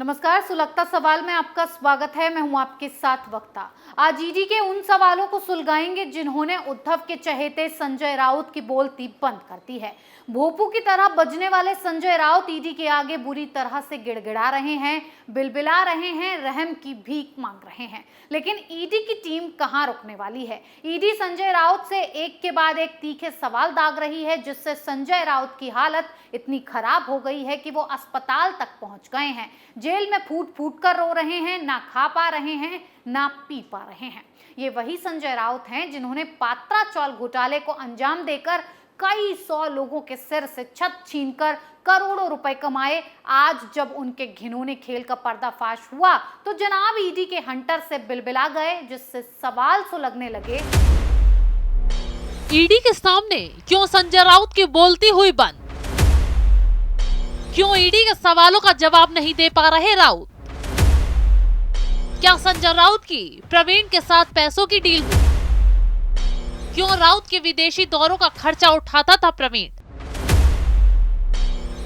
नमस्कार, सुलगता सवाल में आपका स्वागत है। मैं हूं आपके साथ वक्ता। आज ईडी के उन सवालों को सुलगाएंगे जिन्होंने उद्धव के चहेते संजय राउत की बोलती बंद कर दी है। भोपू की तरह बजने वाले संजय राउत ईडी के आगे बुरी तरह से गिड़गिड़ा रहे हैं, बिलबिला रहे हैं, रहम की भीख मांग रहे हैं। लेकिन ईडी की टीम कहां रुकने वाली है? ईडी संजय राउत से एक के बाद एक तीखे सवाल दाग रही है, जिससे संजय राउत की हालत इतनी खराब हो गई है कि वो अस्पताल तक पहुंच गए हैं। जेल में फूट फूट कर रो रहे हैं, ना खा पा रहे हैं, ना पी पा रहे हैं। ये वही संजय राउत हैं जिन्होंने पात्रा चौल घोटाले को अंजाम देकर कई सौ लोगों के सिर से छत छीनकर करोड़ों रुपए कमाए। आज जब उनके घिनौने खेल का पर्दाफाश हुआ तो जनाब ईडी के हंटर से बिलबिला गए, जिससे सवाल सुलगने लगे। ईडी के सामने क्यों संजय राउत की बोलती हुई बंद? क्यों ईडी के सवालों का जवाब नहीं दे पा रहे राउत? क्या संजय राउत की प्रवीण के साथ पैसों की डील हुई? क्यों राउत के विदेशी दौरों का खर्चा उठाता था प्रवीण?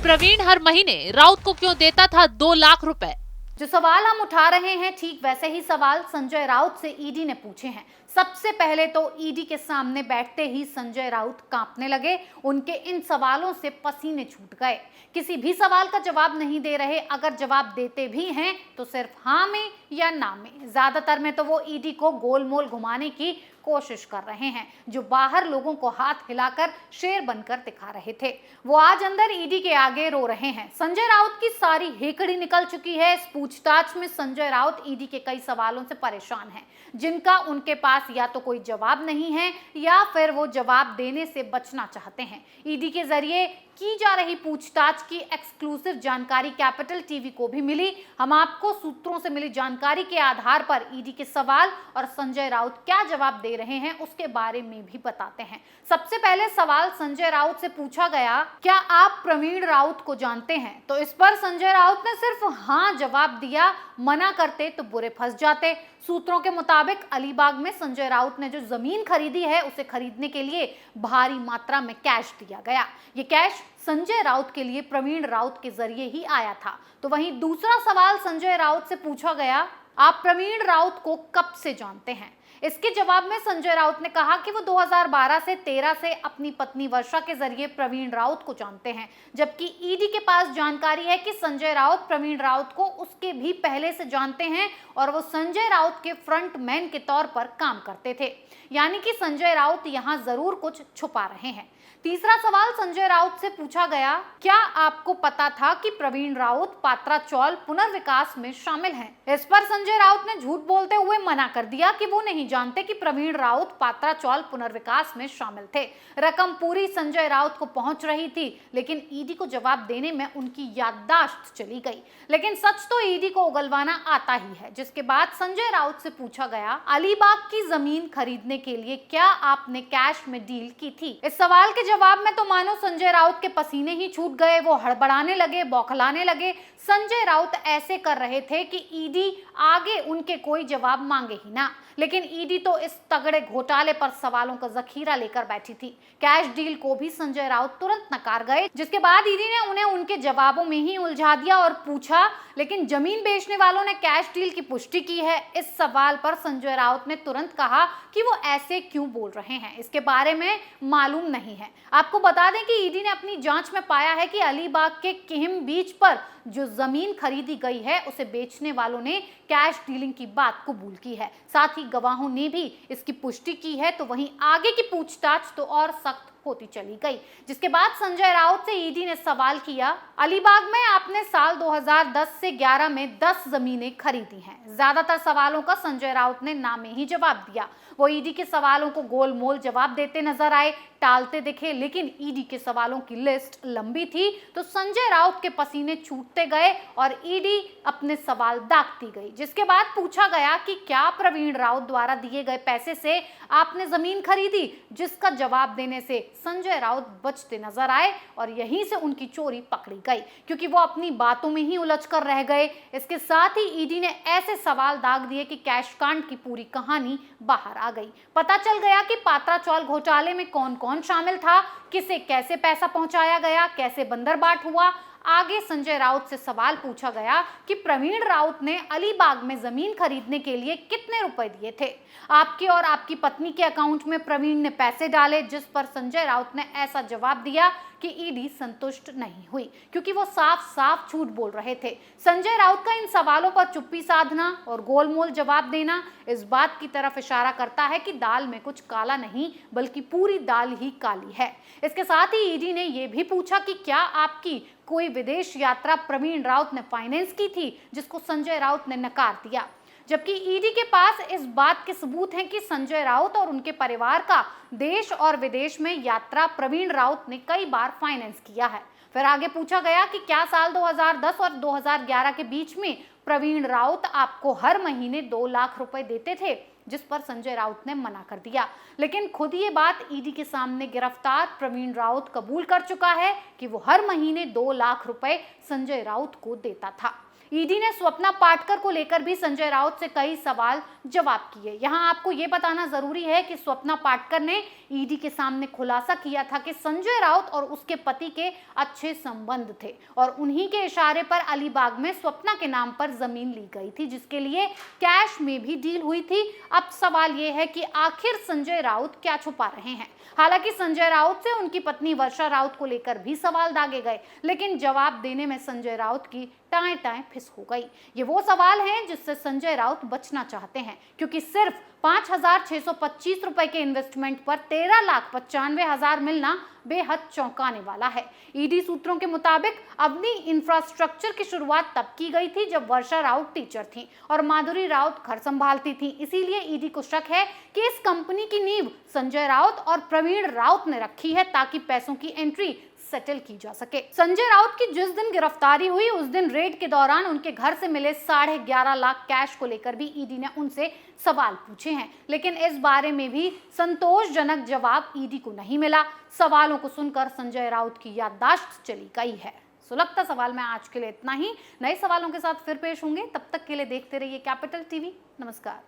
प्रवीण हर महीने राउत को क्यों देता था 2 लाख रुपए? जो सवाल हम उठा रहे हैं, ठीक वैसे ही सवाल संजय राउत से ईडी ने पूछे हैं। सबसे पहले तो ईडी के सामने बैठते ही संजय राउत कांपने लगे। उनके इन सवालों से पसीने छूट गए। किसी भी सवाल का जवाब नहीं दे रहे। अगर जवाब देते भी हैं तो सिर्फ हाँ में या ना में। ज्यादातर में तो वो ईडी को गोलमोल घुमाने की कोशिश कर रहे हैं, जो बाहर लोगों को हाथ हिलाकर शेर बनकर दिखा रहे थे, वो आज अंदर ईडी के आगे रो रहे हैं। संजय राउत की सारी हेकड़ी निकल चुकी है। इस पूछताछ में संजय राउत ईडी के कई सवालों से परेशान हैं, जिनका उनके पास या तो कोई जवाब नहीं है या फिर वो जवाब देने से बचना चाहते हैं। ईडी के जरिए की जा रही पूछताछ की एक्सक्लूसिव जानकारी कैपिटल टीवी को भी मिली। हम आपको सूत्रों से मिली जानकारी के आधार पर ईडी के सवाल और संजय राउत क्या जवाब दे रहे हैं उसके बारे में भी बताते हैं। सबसे पहले सवाल संजय राउत से पूछा गया, क्या आप प्रवीण राउत को जानते हैं? तो इस पर संजय राउत ने सिर्फ हाँ जवाब दिया। मना करते तो बुरे फंस जाते। सूत्रों के मुताबिक अलीबाग में संजय राउत ने जो जमीन खरीदी है, उसे खरीदने के लिए भारी मात्रा में कैश दिया गया। ये कैश संजय राउत के लिए प्रवीण राउत के जरिए ही आया था। तो वहीं दूसरा सवाल संजय राउत से पूछा गया, आप प्रवीण राउत को कब से जानते हैं? इसके जवाब में संजय राउत ने कहा कि वो 2012 से 13 से अपनी पत्नी वर्षा के जरिए प्रवीण राउत को जानते हैं, जबकि ईडी के पास जानकारी है कि संजय राउत प्रवीण राउत को उसके भी पहले से जानते हैं और वो संजय राउत के फ्रंट मैन के तौर पर काम करते थे। यानी कि संजय राउत यहाँ जरूर कुछ छुपा रहे हैं। तीसरा सवाल संजय राउत से पूछा गया, क्या आपको पता था कि प्रवीण राउत पात्रा चौल पुनर्विकास में शामिल हैं? इस पर संजय राउत ने झूठ बोलते हुए मना कर दिया कि वो नहीं जानते कि प्रवीण राउत पात्रा चौल पुनर्विकास में शामिल थे। रकम पूरी संजय राउत को पहुंच रही थी, लेकिन ईडी को जवाब देने में उनकी याददाश्त चली गई। लेकिन सच तो ईडी को उगलवाना आता ही है। जिसके बाद संजय राउत से पूछा गया, अलीबाग की जमीन खरीदने के लिए क्या आपने कैश में डील की थी? इस सवाल के जवाब में तो मानो संजय राउत के पसीने ही छूट गए। वो हड़बड़ाने लगे, बौखलाने लगे। संजय राउत ऐसे कर रहे थे कि ईडी आगे उनके कोई जवाब मांगे ही ना। लेकिन ईडी तो इस तगड़े घोटाले पर सवालों का जखीरा लेकर बैठी थी। कैश डील को भी संजय राउत तुरंत नकार गए, जिसके बाद ईडी ने उन्हें उनके जवाबों में ही उलझा दिया और पूछा, लेकिन जमीन बेचने वालों ने कैश डील की पुष्टि की है? इस सवाल पर संजय राउत ने तुरंत कहा कि वो ऐसे क्यों बोल रहे हैं, इसके बारे में मालूम नहीं है। आपको बता दें कि ईडी ने अपनी जांच में पाया है कि अलीबाग के किहिम बीच पर जो जमीन खरीदी गई है, उसे बेचने वालों ने कैश डीलिंग की बात कबूल की है। साथ ही गवाहों ने भी इसकी पुष्टि की है। तो वहीं आगे की पूछताछ तो और सख्त होती चली गई। जिसके बाद संजय राउत से ईडी ने सवाल किया, अलीबाग में आपने साल 2010 से 11 में 10 जमीनें खरीदी हैं। ज्यादातर सवालों का संजय राउत ने ना में ही जवाब दिया। वो ईडी के सवालों को गोलमोल जवाब देते नजर आए, टालते दिखे। लेकिन ईडी के सवालों की लिस्ट लंबी थी, तो संजय राउत के पसीने छूटते गए और ईडी अपने सवाल दागती गई। जिसके बाद पूछा गया कि क्या प्रवीण राउत द्वारा दिए गए पैसे से आपने जमीन खरीदी? जिसका जवाब देने से संजय राउत बचते नजर आए और यहीं से उनकी चोरी पकड़ी गई, क्योंकि वो अपनी बातों में ही उलझ कर रह गए। इसके साथ ही ईडी ने ऐसे सवाल दाग दिए कि कैश कांड की पूरी कहानी बाहर आ गई। पता चल गया कि पात्रा चौल घोटाले में कौन कौन शामिल था, किसे कैसे पैसा पहुंचाया गया, कैसे बंदरबाट हुआ। आगे संजय राउत से सवाल पूछा गया कि प्रवीण राउत ने अलीबाग में जमीन खरीदने के लिए कितने रुपए दिए थे। आपके और आपकी पत्नी के अकाउंट में प्रवीण ने पैसे डाले, जिस पर संजय राउत ने ऐसा जवाब दिया कि ईडी संतुष्ट नहीं हुई, क्योंकि वो साफ साफ झूठ बोल रहे थे। संजय राउत का इन सवालों पर चुप्पी साधना और गोलमोल जवाब देना इस बात की तरफ इशारा करता है कि दाल में कुछ काला नहीं बल्कि पूरी दाल ही काली है। इसके साथ ही ईडी ने यह भी पूछा कि क्या आपकी कोई विदेश यात्रा प्रवीण राउत ने फाइनेंस की थी, जिसको संजय राउत ने नकार दिया। जबकि ईडी के पास इस बात के सबूत हैं कि संजय राउत और उनके परिवार का देश और विदेश में यात्रा प्रवीण राउत ने कई बार फाइनेंस किया है। फिर आगे पूछा गया कि क्या साल 2010 और 2011 के बीच में प्रवीण राउत आपको हर महीने 2 लाख रुपए देते थे, जिस पर संजय राउत ने मना कर दिया। लेकिन खुद ये बात ईडी के सामने गिरफ्तार प्रवीण राउत कबूल कर चुका है कि वो हर महीने 2 लाख रुपए संजय राउत को देता था। ईडी ने स्वप्ना पाटकर को लेकर भी संजय राउत से कई सवाल जवाब किए। यहां आपको यह बताना जरूरी है कि स्वप्ना पाटकर ने ईडी के सामने खुलासा किया था कि संजय राउत और उसके पति के अच्छे संबंध थे और उन्हीं के इशारे पर अलीबाग में स्वप्ना के नाम पर जमीन ली गई थी, जिसके लिए कैश में भी डील हुई थी। अब सवाल यह है कि आखिर संजय राउत क्या छुपा रहे हैं। हालांकि संजय राउत से उनकी पत्नी वर्षा राउत को लेकर भी सवाल दागे गए, लेकिन जवाब देने में संजय राउत की टाएं फिस हो गई। ये वो सवाल हैं जिससे संजय राउत बचना चाहते हैं, क्योंकि सिर्फ 5,625 रुपए के इन्वेस्टमेंट पर 13,95,000 मिलना बेहद चौंकाने वाला है। ईडी सूत्रों के मुताबिक अवनी इंफ्रास्ट्रक्चर की शुरुआत तब की गई थी जब वर्षा राउत टीचर थी और माधुरी राउत घर संभालती थी। इसीलिए ईडी को शक है कि इस कंपनी की नींव संजय राउत और प्रवीण राउत ने रखी है, ताकि पैसों की एंट्री सेटल की जा सके। संजय राउत की जिस दिन गिरफ्तारी हुई उस दिन रेड के दौरान उनके घर से मिले 11.5 लाख कैश को लेकर भी ईडी ने उनसे सवाल पूछे हैं, लेकिन इस बारे में भी संतोषजनक जवाब ईडी को नहीं मिला। सवालों को सुनकर संजय राउत की याददाश्त चली गई है। सुलगता सवाल में आज के लिए इतना ही। नए सवालों के साथ फिर पेश होंगे, तब तक के लिए देखते रहिए कैपिटल टीवी। नमस्कार।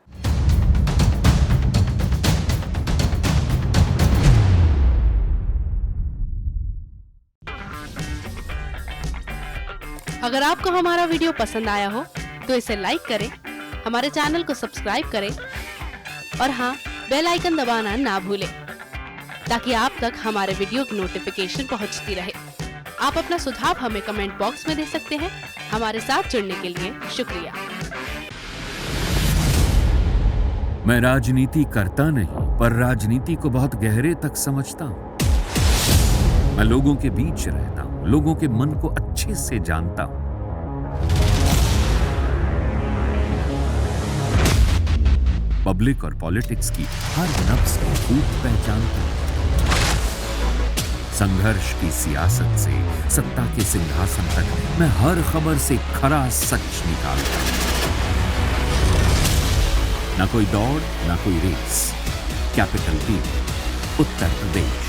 अगर आपको हमारा वीडियो पसंद आया हो तो इसे लाइक करें, हमारे चैनल को सब्सक्राइब करें और हाँ, बेल आइकन दबाना ना भूलें ताकि आप तक हमारे वीडियो की नोटिफिकेशन पहुंचती रहे। आप अपना सुझाव हमें कमेंट बॉक्स में दे सकते हैं। हमारे साथ जुड़ने के लिए शुक्रिया। मैं राजनीति करता नहीं, पर राजनीति को बहुत गहरे तक समझता हूं। मैं लोगों के बीच रहता हूं, लोगों के मन को अच्छे से जानता हूं। पब्लिक और पॉलिटिक्स की हर नब्ज को खूब पहचानता हूं। संघर्ष की सियासत से सत्ता के सिंहासन तक मैं हर खबर से खरा सच निकालता हूं। ना कोई दौड़, ना कोई race. Capital TV, Uttar Pradesh.